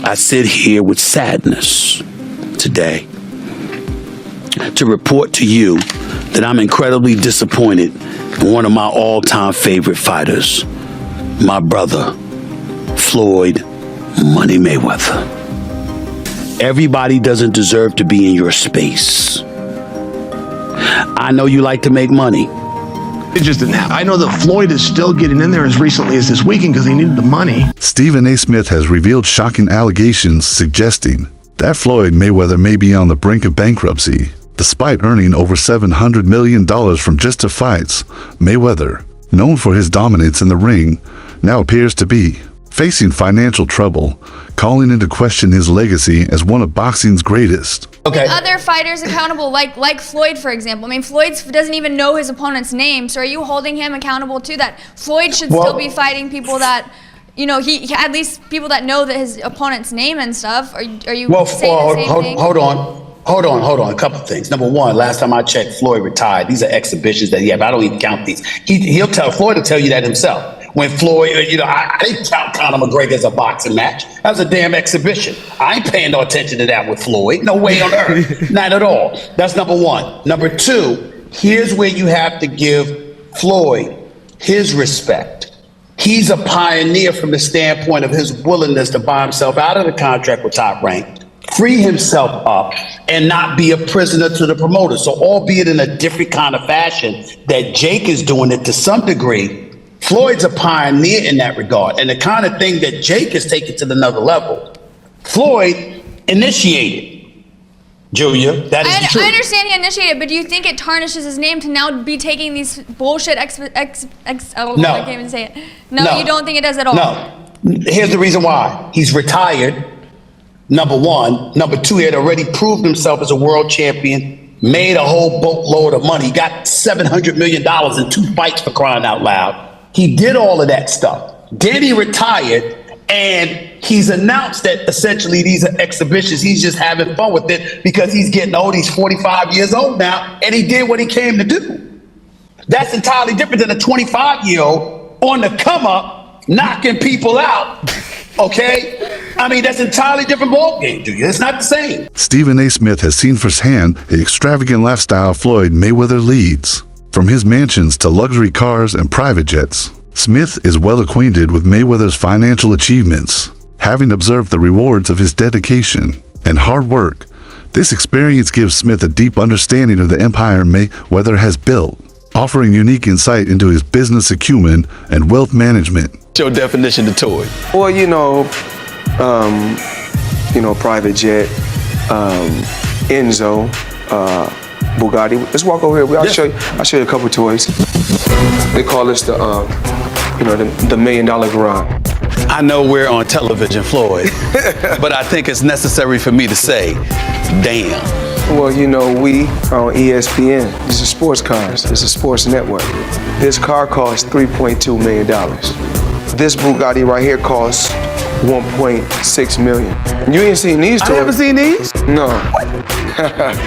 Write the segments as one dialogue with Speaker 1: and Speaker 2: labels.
Speaker 1: I sit here with sadness today to report to you that I'm incredibly disappointed in one of my all-time favorite fighters, my brother, Floyd Money Mayweather. Everybody doesn't deserve to be in your space. I know you like to make money.
Speaker 2: It just didn't happen. I know that Floyd is still getting in there as recently as this weekend because he needed the money.
Speaker 3: Stephen A. Smith has revealed shocking allegations suggesting that Floyd Mayweather may be on the brink of bankruptcy. Despite earning over $700 million from just two fights, Mayweather, known for his dominance in the ring, now appears to be facing financial trouble, calling into question his legacy as one of boxing's greatest.
Speaker 4: Okay. Other fighters accountable, like Floyd, for example. I mean, Floyd doesn't even know his opponent's name, so are you holding him accountable to that? Floyd should still be fighting people that, you know, he at least people that know that his opponent's name and stuff. Are you saying the same thing?
Speaker 1: Hold on. A couple of things. Number one, last time I checked, Floyd retired. These are exhibitions that he had, but I don't even count these. Floyd will tell you that himself. When Floyd, I didn't count Conor McGregor as a boxing match. That was a damn exhibition. I ain't paying no attention to that with Floyd. No way on earth. Not at all. That's number one. Number two, here's where you have to give Floyd his respect. He's a pioneer from the standpoint of his willingness to buy himself out of the contract with Top Rank, free himself up, and not be a prisoner to the promoter. So albeit in a different kind of fashion that Jake is doing it to some degree, Floyd's a pioneer in that regard. And the kind of thing that Jake has taken to another level, Floyd initiated. Julia, that is the truth.
Speaker 4: I understand he initiated, but do you think it tarnishes his name to now be taking these bullshit I can't even say it. No, you don't think it does at all?
Speaker 1: No. Here's the reason why. He's retired, number one. Number two, he had already proved himself as a world champion, made a whole boatload of money. He got $700 million in 2 fights, for crying out loud. He did all of that stuff. Then he retired, and he's announced that essentially these are exhibitions. He's just having fun with it because he's getting old. He's 45 years old now, and he did what he came to do. That's entirely different than a 25-year-old on the come up, knocking people out. Okay? I mean, that's entirely different ballgame, Julia. It's not the same.
Speaker 3: Stephen A. Smith has seen firsthand the extravagant lifestyle Floyd Mayweather leads. From his mansions to luxury cars and private jets, Smith is well acquainted with Mayweather's financial achievements. Having observed the rewards of his dedication and hard work, this experience gives Smith a deep understanding of the empire Mayweather has built, offering unique insight into his business acumen and wealth management.
Speaker 1: What's your definition of toy?
Speaker 5: Well, private jet, Enzo, Bugatti. Let's walk over here. I'll show you a couple toys. They call this the $1 million garage.
Speaker 1: I know we're on television, Floyd, but I think it's necessary for me to say, damn.
Speaker 5: Well, we are on ESPN. This is sports cars. This is sports network. This car costs $3.2 million. This Bugatti right here costs $1.6 million. You ain't seen these toys?
Speaker 1: I haven't seen these?
Speaker 5: No.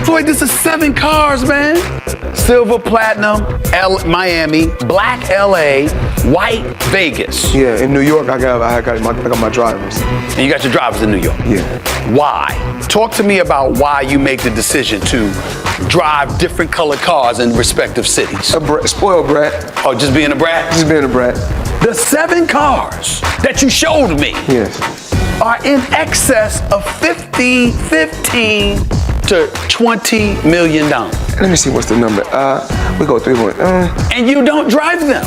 Speaker 1: Floyd, this is 7 cars, man. Silver, platinum, Miami, black LA, white Vegas.
Speaker 5: Yeah, in New York, I got my drivers.
Speaker 1: And you got your drivers in New York?
Speaker 5: Yeah.
Speaker 1: Why? Talk to me about why you make the decision to drive different colored cars in respective cities.
Speaker 5: Spoiled brat.
Speaker 1: Oh, just being a brat?
Speaker 5: Just being a brat.
Speaker 1: The 7 cars that you showed me are in excess of $15 to $20 million.
Speaker 5: Let me see what's the number. We go 3 1.
Speaker 1: And you don't drive them.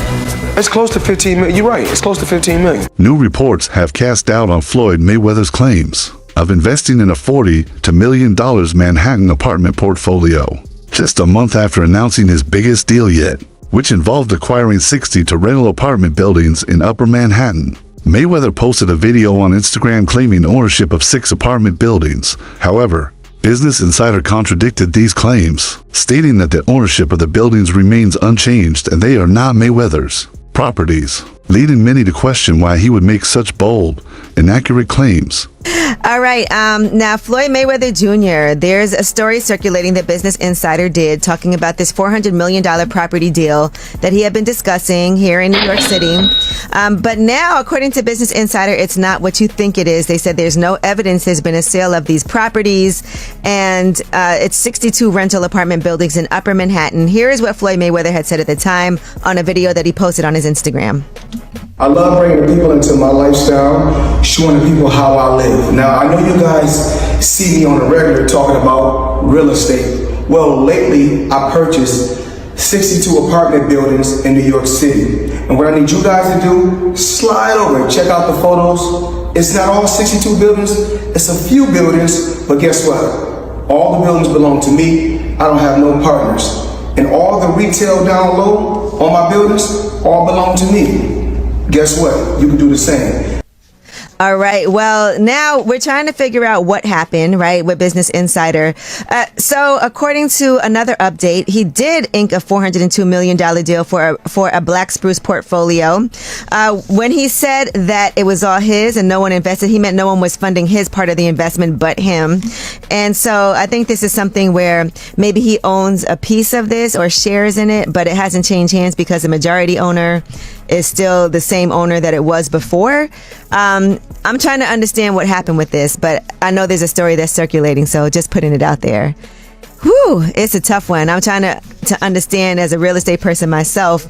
Speaker 5: It's close to 15 million. You're right. It's close to 15 million.
Speaker 3: New reports have cast doubt on Floyd Mayweather's claims of investing in a $40 million Manhattan apartment portfolio, just a month after announcing his biggest deal yet, which involved acquiring 60 rental apartment buildings in Upper Manhattan. Mayweather posted a video on Instagram claiming ownership of 6 apartment buildings. However, Business Insider contradicted these claims, stating that the ownership of the buildings remains unchanged and they are not Mayweather's properties, leading many to question why he would make such bold, inaccurate claims.
Speaker 6: All right. Now, Floyd Mayweather Jr., there's a story circulating that Business Insider did talking about this $400 million property deal that he had been discussing here in New York City. But now, according to Business Insider, it's not what you think it is. They said there's no evidence there's been a sale of these properties, and it's 62 rental apartment buildings in Upper Manhattan. Here is what Floyd Mayweather had said at the time on a video that he posted on his Instagram.
Speaker 5: I love bringing the people into my lifestyle, showing the people how I live. Now, I know you guys see me on a regular talking about real estate. Well, lately, I purchased 62 apartment buildings in New York City. And what I need you guys to do, slide over and check out the photos. It's not all 62 buildings, it's a few buildings, but guess what? All the buildings belong to me. I don't have no partners. And all the retail down low on my buildings, all belong to me. Guess what? You can do the same.
Speaker 6: All right. Well, now we're trying to figure out what happened, right, with Business Insider. So according to another update, he did ink a $402 million deal for a Black Spruce portfolio. When he said that it was all his and no one invested, he meant no one was funding his part of the investment but him. And so I think this is something where maybe he owns a piece of this or shares in it, but it hasn't changed hands because the majority owner is still the same owner that it was before. I'm trying to understand what happened with this, but I know there's a story that's circulating, so just putting it out there. Whew, it's a tough one. I'm trying to understand as a real estate person myself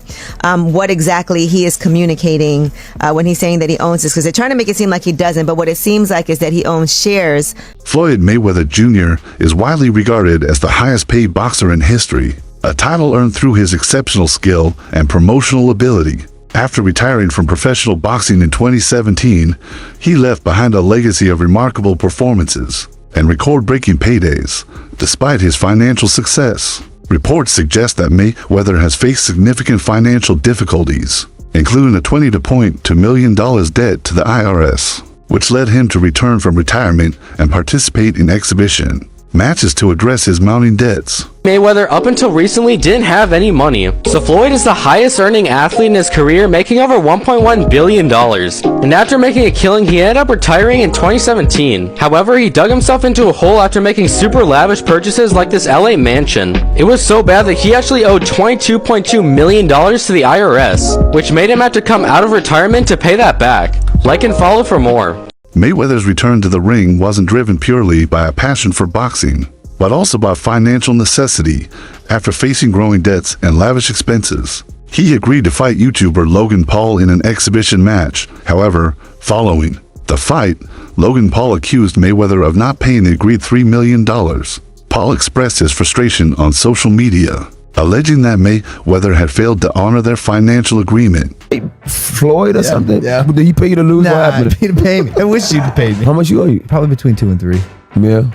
Speaker 6: what exactly he is communicating when he's saying that he owns this, because they're trying to make it seem like he doesn't, but what it seems like is that he owns shares.
Speaker 3: Floyd Mayweather Jr. is widely regarded as the highest paid boxer in history, a title earned through his exceptional skill and promotional ability. After retiring from professional boxing in 2017, he left behind a legacy of remarkable performances and record-breaking paydays, despite his financial success. Reports suggest that Mayweather has faced significant financial difficulties, including a $20 million debt to the IRS, which led him to return from retirement and participate in exhibition matches to address his mounting debts.
Speaker 7: Mayweather up until recently didn't have any money, so Floyd is the highest earning athlete in his career, making over $1.1 billion. And after making a killing, he ended up retiring in 2017. However, he dug himself into a hole after making super lavish purchases like this LA mansion. It was so bad that he actually owed $22.2 million to the IRS, which made him have to come out of retirement to pay that back. Like and follow for more.
Speaker 3: Mayweather's return to the ring wasn't driven purely by a passion for boxing, but also by financial necessity. After facing growing debts and lavish expenses, he agreed to fight YouTuber Logan Paul in an exhibition match. However, following the fight, Logan Paul accused Mayweather of not paying the agreed $3 million. Paul expressed his frustration on social media, alleging that Mayweather had failed to honor their financial agreement.
Speaker 8: Floyd or something?
Speaker 9: Yeah.
Speaker 8: Did he pay you to lose?
Speaker 9: Nah,
Speaker 8: What happened?
Speaker 9: he didn't pay me. I wish you'd pay me.
Speaker 8: How much you owe you?
Speaker 9: Probably between 2 and 3.
Speaker 8: Yeah.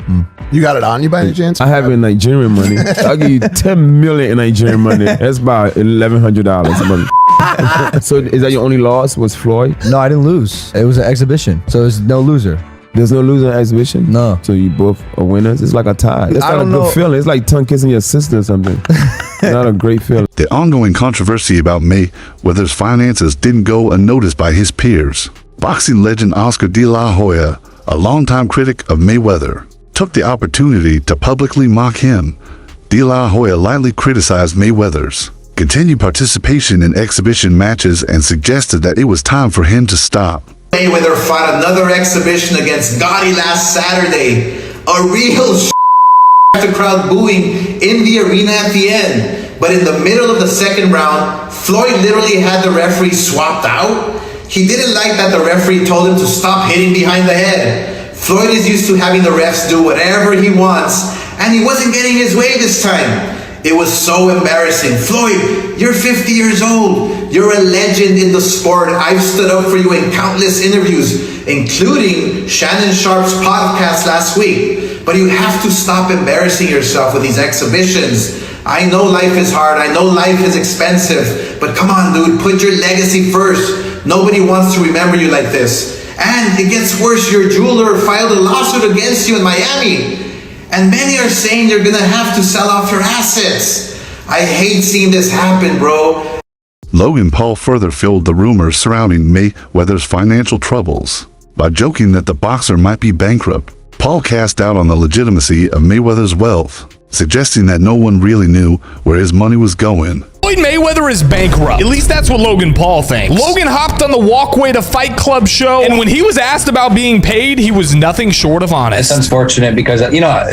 Speaker 9: You got it on you by any chance?
Speaker 8: I have it in Nigerian money. I'll give you 10 million in Nigerian money. That's about $1,100. So is that your only loss was Floyd?
Speaker 9: No, I didn't lose. It was an exhibition, so there's no loser.
Speaker 8: There's no loser in the exhibition?
Speaker 9: No.
Speaker 8: So you both are winners? It's like a tie. It's not a good feeling. It's like tongue kissing your sister or something. It's not a great feeling.
Speaker 3: The ongoing controversy about Mayweather's finances didn't go unnoticed by his peers. Boxing legend Oscar De La Hoya, a longtime critic of Mayweather, took the opportunity to publicly mock him. De La Hoya lightly criticized Mayweather's continued participation in exhibition matches and suggested that it was time for him to stop.
Speaker 10: Mayweather fought another exhibition against Gotti last Saturday. A real the crowd booing in the arena at the end. But in the middle of the second round, Floyd literally had the referee swapped out. He didn't like that the referee told him to stop hitting behind the head. Floyd is used to having the refs do whatever he wants, and he wasn't getting his way this time. It was so embarrassing. Floyd, you're 50 years old. You're a legend in the sport. I've stood up for you in countless interviews, including Shannon Sharp's podcast last week. But you have to stop embarrassing yourself with these exhibitions. I know life is hard. I know life is expensive. But come on, dude, put your legacy first. Nobody wants to remember you like this. And it gets worse. Your jeweler filed a lawsuit against you in Miami. And many are saying you're gonna have to sell off your assets. I hate seeing this happen, bro.
Speaker 3: Logan Paul further fueled the rumors surrounding Mayweather's financial troubles. by joking that the boxer might be bankrupt. Paul cast doubt on the legitimacy of Mayweather's wealth, suggesting that no one really knew where his money was going.
Speaker 11: Floyd Mayweather is bankrupt. At least that's what Logan Paul thinks. Logan hopped on the Walkway to Fight Club show, and when he was asked about being paid, he was nothing short of honest.
Speaker 12: It's unfortunate because,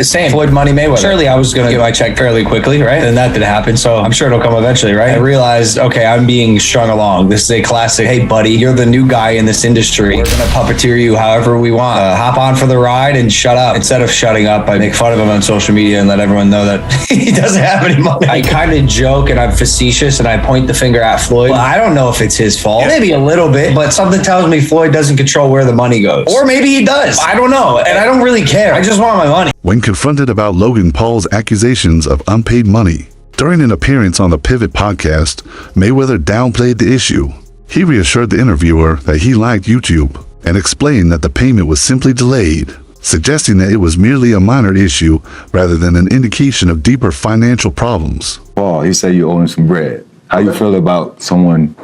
Speaker 12: same Floyd Money Mayweather. Surely I was going to get my check fairly quickly, right? And that didn't happen, so I'm sure it'll come eventually, right? I realized, okay, I'm being strung along. This is a classic, hey, buddy, you're the new guy in this industry. We're going to puppeteer you however we want. Hop on for the ride and shut up. Instead of shutting up, I make fun of him on social media and let everyone know that he doesn't have any money. I kind of joke and I'm facetious and I point the finger at Floyd. Well, I don't know if it's his fault. Maybe a little bit, but something tells me Floyd doesn't control where the money goes. Or maybe he does. I don't know. And I don't really care. I just want my money.
Speaker 3: When confronted about Logan Paul's accusations of unpaid money, during an appearance on the Pivot podcast, Mayweather downplayed the issue. He reassured the interviewer that he liked YouTube and explained that the payment was simply delayed, suggesting that it was merely a minor issue rather than an indication of deeper financial problems.
Speaker 13: Paul, he said you owe him some bread. How you feel about someone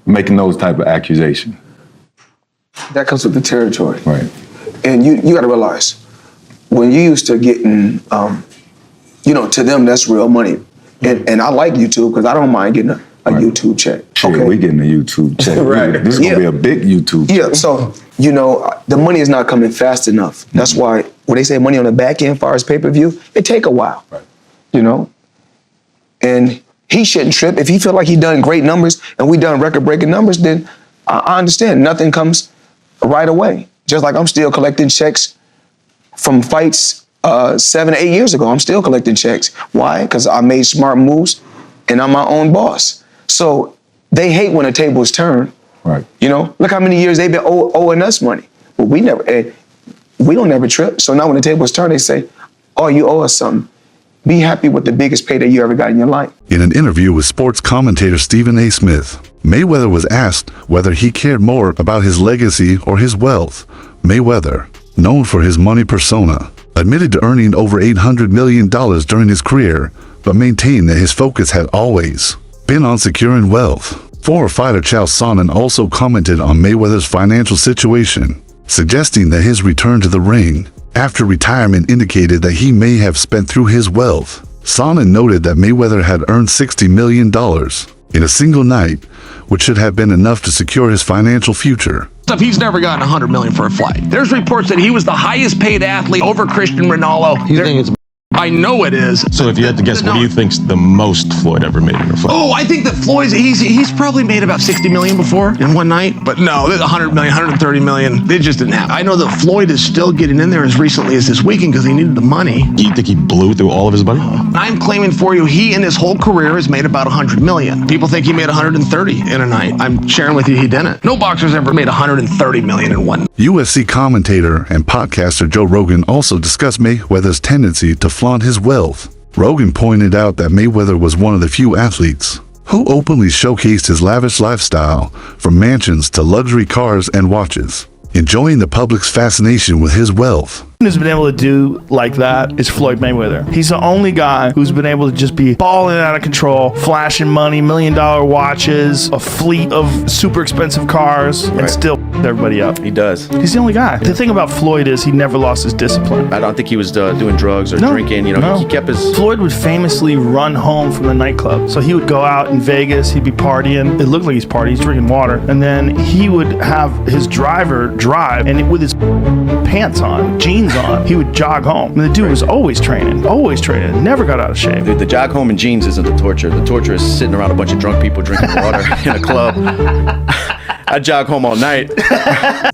Speaker 13: making those type of accusations?
Speaker 5: That comes with the territory.
Speaker 13: Right.
Speaker 5: And you got to realize, when you used to getting, to them, that's real money. And I like YouTube because I don't mind getting a YouTube check.
Speaker 13: Okay, we getting a YouTube check.
Speaker 5: Right.
Speaker 13: This is going to be a big YouTube check.
Speaker 5: Yeah, so, the money is not coming fast enough. That's why when they say money on the back end, as far as pay-per-view, it take a while. Right. And he shouldn't trip. If he feel like he done great numbers and we done record-breaking numbers, then I understand. Nothing comes right away. Just like I'm still collecting checks from fights 7 or 8 years ago. I'm still collecting checks. Why? Because I made smart moves and I'm my own boss. So they hate when the tables turn.
Speaker 13: Right.
Speaker 5: Look how many years they've been owing us money. But we don't ever trip. So now when the tables turn, they say, oh, you owe us something. Be happy with the biggest payday you ever got in your life.
Speaker 3: In an interview with sports commentator Stephen Mayweather was asked whether he cared more about his legacy or his wealth. Mayweather, known for his money persona, admitted to earning over $800 million during his career, but maintained that his focus had always been on securing wealth. Former fighter Chael Sonnen also commented on Mayweather's financial situation, suggesting that his return to the ring after retirement indicated that he may have spent through his wealth. Sonnen noted that Mayweather had earned $60 million in a single night, which should have been enough to secure his financial future.
Speaker 2: He's never gotten $100 million for a fight. There's reports that he was the highest paid athlete over Christian Ronaldo.
Speaker 14: You think it's
Speaker 2: I know it is.
Speaker 14: So if you had to guess, what do you think's the most Floyd ever made in a fight?
Speaker 2: Oh, I think that Floyd's, he's probably made about 60 million before in one night. But no, there's 100 million, 130 million. They just didn't happen. I know that Floyd is still getting in there as recently as this weekend because he needed the money.
Speaker 14: Do you think he blew through all of his money?
Speaker 2: I'm claiming for you, he in his whole career has made about 100 million. People think he made 130 in a night. I'm sharing with you, he didn't. No boxer's ever made 130 million in one.
Speaker 3: UFC commentator and podcaster Joe Rogan also discussed Mayweather's tendency to flaunt his wealth. Rogan pointed out that Mayweather was one of the few athletes who openly showcased his lavish lifestyle, from mansions to luxury cars and watches, enjoying the public's fascination with his wealth.
Speaker 15: Who's been able to do like that is Floyd Mayweather. He's the only guy who's been able to just be balling out of control, flashing money, $1 million watches, a fleet of super expensive cars, and still everybody up.
Speaker 16: He does.
Speaker 15: He's the only guy. The thing about Floyd is he never lost his discipline.
Speaker 16: I don't think he was doing drugs or drinking. He kept his...
Speaker 15: Floyd would famously run home from the nightclub. So he would go out in Vegas, he'd be partying. It looked like he's partying, he's drinking water. And then he would have his driver drive, and with his pants on, jeans on, he would jog home. And the dude was always training, never got out of shape.
Speaker 16: The jog home in jeans isn't the torture. The torture is sitting around a bunch of drunk people drinking water in a club. I jog home all night.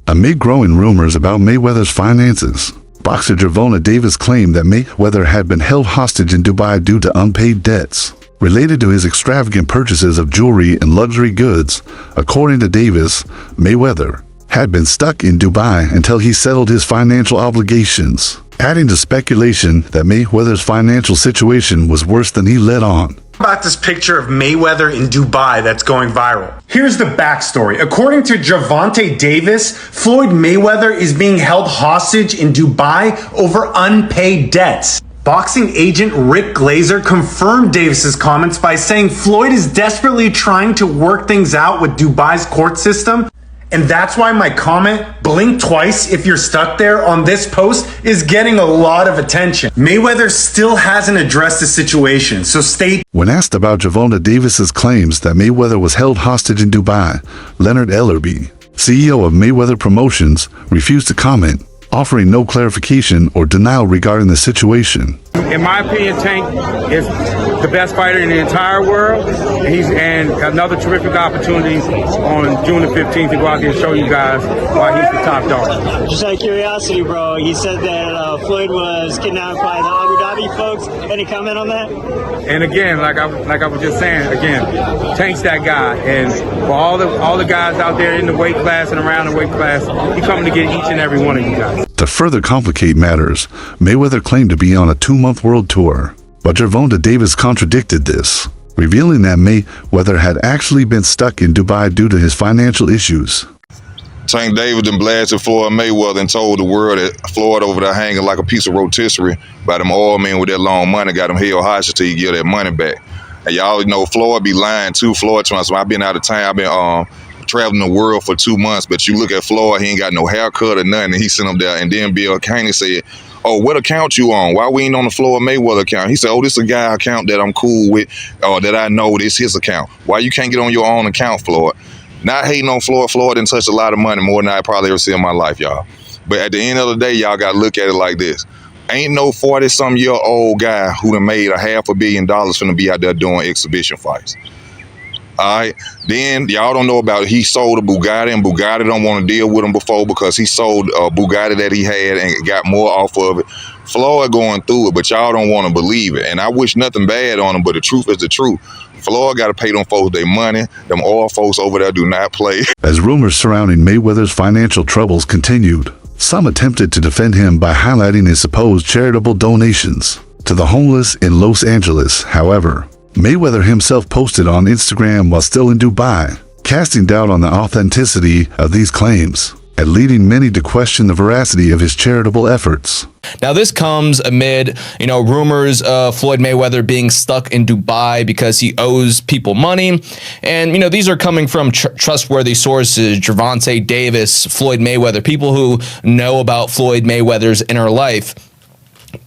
Speaker 3: Amid growing rumors about Mayweather's finances, boxer Gervonta Davis claimed that Mayweather had been held hostage in Dubai due to unpaid debts related to his extravagant purchases of jewelry and luxury goods. According to Davis, Mayweather had been stuck in Dubai until he settled his financial obligations, adding to speculation that Mayweather's financial situation was worse than he let on.
Speaker 17: About this picture of Mayweather in Dubai that's going viral. Here's the backstory. According to Gervonta Davis, Floyd Mayweather is being held hostage in Dubai over unpaid debts. Boxing agent Rick Glazer confirmed Davis's comments by saying Floyd is desperately trying to work things out with Dubai's court system, And that's why my comment, blink twice if you're stuck there, on this post is getting a lot of attention. Mayweather still hasn't addressed the situation, so stay.
Speaker 3: When asked about Gervonta Davis's claims that Mayweather was held hostage in Dubai, Leonard Ellerby, CEO of Mayweather Promotions, refused to comment, offering no clarification or denial regarding the situation.
Speaker 18: In my opinion, Tank is the best fighter in the entire world. And another terrific opportunity on June the 15th to go out there and show you guys why he's the top dog.
Speaker 19: Just out of curiosity, bro, he said that Floyd was kidnapped by the Abu Dhabi folks. Any comment on that?
Speaker 18: And again, like I was just saying, again, Tank's that guy. And for all the guys out there in the weight class and around the weight class, he's coming to get each and every one of you guys.
Speaker 3: To further complicate matters, Mayweather claimed to be on a 2-month world tour, but Gervonta Davis contradicted this, revealing that Mayweather had actually been stuck in Dubai due to his financial issues.
Speaker 20: Tank Davis done blasted Floyd Mayweather and told the world that Floyd over there hanging like a piece of rotisserie by them oil men with that long money, got him held hostage till he get that money back. And y'all know Floyd be lying too. Floyd trying to, I've been out of town, I've been traveling the world for 2 months, but you look at Floyd, he ain't got no haircut or nothing, and he sent him there. And then Bill Caney said, oh, what account you on? Why we ain't on the Floyd Mayweather account? He said, oh, this is a guy account that I'm cool with, or that I know this his account. Why you can't get on your own account, Floyd? Not hating on Floyd. Floyd didn't touch a lot of money, more than I probably ever see in my life, y'all. But at the end of the day, y'all got to look at it like this. Ain't no 40-some-year-old guy who done made $500 million finna be out there doing exhibition fights. All right, then y'all don't know about he sold a Bugatti, and Bugatti don't want to deal with him before because he sold a Bugatti that he had and got more off of it. Floyd going through it, but y'all don't want to believe it. And I wish nothing bad on him, but the truth is the truth. Floyd got to pay them folks their money. Them oil folks over there do not play.
Speaker 3: As rumors surrounding Mayweather's financial troubles continued, some attempted to defend him by highlighting his supposed charitable donations to the homeless in Los Angeles. However, Mayweather himself posted on Instagram while still in Dubai, casting doubt on the authenticity of these claims and leading many to question the veracity of his charitable efforts.
Speaker 11: Now, this comes amid, rumors of Floyd Mayweather being stuck in Dubai because he owes people money. And, these are coming from trustworthy sources, Gervonta Davis, Floyd Mayweather, people who know about Floyd Mayweather's inner life.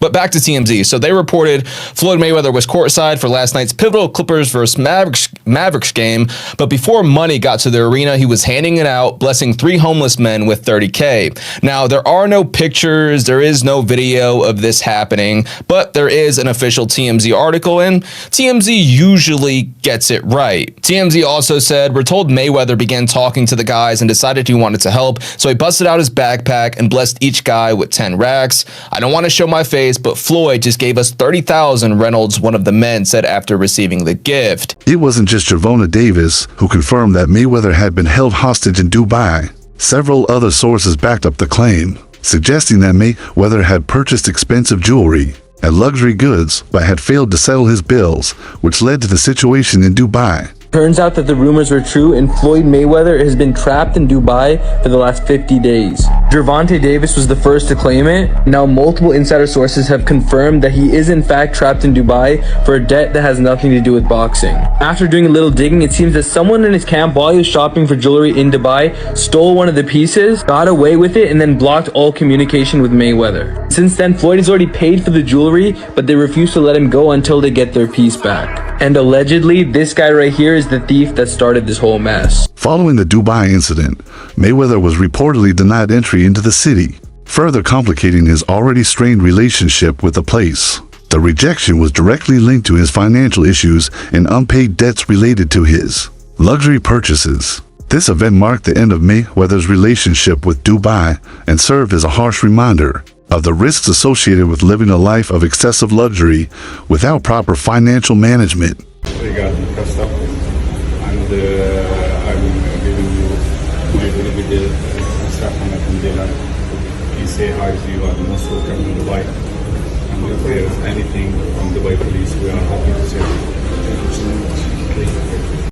Speaker 11: But back to TMZ. So they reported Floyd Mayweather was courtside for last night's pivotal Clippers versus Mavericks game. But before money got to the arena, he was handing it out, blessing 3 homeless men with $30K. Now, there are no pictures. There is no video of this happening, but there is an official TMZ article, and TMZ usually gets it right. TMZ also said, we're told Mayweather began talking to the guys and decided he wanted to help. So he busted out his backpack and blessed each guy with 10 racks. I don't want to show my face, but Floyd just gave us 30,000, Reynolds, one of the men, said after receiving the gift.
Speaker 3: It wasn't just Gervonta Davis who confirmed that Mayweather had been held hostage in Dubai. Several other sources backed up the claim, suggesting that Mayweather had purchased expensive jewelry and luxury goods but had failed to settle his bills, which led to the situation in Dubai.
Speaker 7: Turns out that the rumors were true, and Floyd Mayweather has been trapped in Dubai for the last 50 days. Gervonta Davis was the first to claim it. Now multiple insider sources have confirmed that he is in fact trapped in Dubai for a debt that has nothing to do with boxing. After doing a little digging, it seems that someone in his camp, while he was shopping for jewelry in Dubai, stole one of the pieces, got away with it, and then blocked all communication with Mayweather. Since then, Floyd has already paid for the jewelry, but they refuse to let him go until they get their piece back. And allegedly, this guy right here is the thief that started this whole mess.
Speaker 3: Following the Dubai incident, Mayweather was reportedly denied entry into the city, further complicating his already strained relationship with the place. The rejection was directly linked to his financial issues and unpaid debts related to his luxury purchases. This event marked the end of Mayweather's relationship with Dubai and served as a harsh reminder of the risks associated with living a life of excessive luxury without proper financial management.
Speaker 21: Regarding first up, and I'm giving you my very good Stefan from Dylan. Please say hi to you, are the most welcome in Dubai. And if there is anything from Dubai police, we are happy to serve you. Thank you so much.